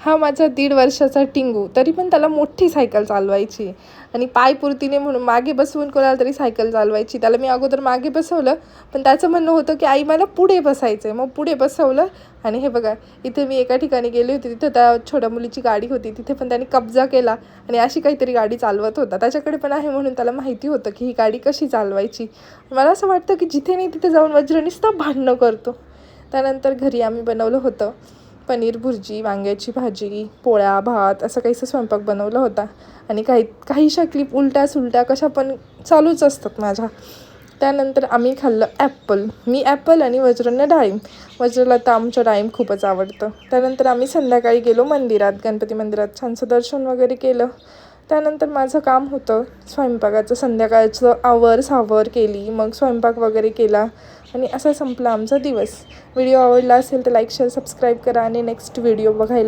हा माझा 1.5 वर्षाचा टिंगू, तरी पण त्याला मोठी सायकल चालवायची आणि पायपुरतीने म्हणून मागे बसवून कोणाला तरी सायकल चालवायची. त्याला मी अगोदर मागे बसवलं, पण त्याचं म्हणणं होतं की आई मला पुढे बसायचं आहे. मग पुढे बसवलं आणि हे बघा, इथे मी एका ठिकाणी गेली होती, तिथं त्या छोट्या मुलीची गाडी होती, तिथे पण त्याने कब्जा केला आणि अशी काहीतरी गाडी चालवत होता. त्याच्याकडे पण आहे म्हणून त्याला माहिती होतं की ही गाडी कशी चालवायची. मला असं वाटतं की जिथे नाही तिथे जाऊन वज्र नुसतं भांडणं करतो. त्यानंतर घरी आम्ही बनवलं होतं पनीर भुर्जी, वांग्याची भाजी, पोळ्या, भात असं काहीसं स्वयंपाक बनवला होता आणि काहीशा क्लिप उलट्या सुलट्या कशा पण चालूच असतात माझ्या. त्यानंतर आम्ही खाल्लं ॲपल. मी ॲपल आणि वज्रनं डाळिंब. वज्रला तर आमचं डाळिंब खूपच आवडतं. त्यानंतर आम्ही संध्याकाळी गेलो मंदिरात, गणपती मंदिरात छानसं दर्शन वगैरे केलं. त्यानंतर माझं काम होतं स्वयंपाकाचं, संध्याकाळचं आवर केली, मग स्वयंपाक वगैरे केला आणि असा संपला आमचा दिवस. व्हिडिओ आवडला असेल तर लाईक शेअर सबस्क्राईब करा आणि नेक्स्ट व्हिडिओ बघायला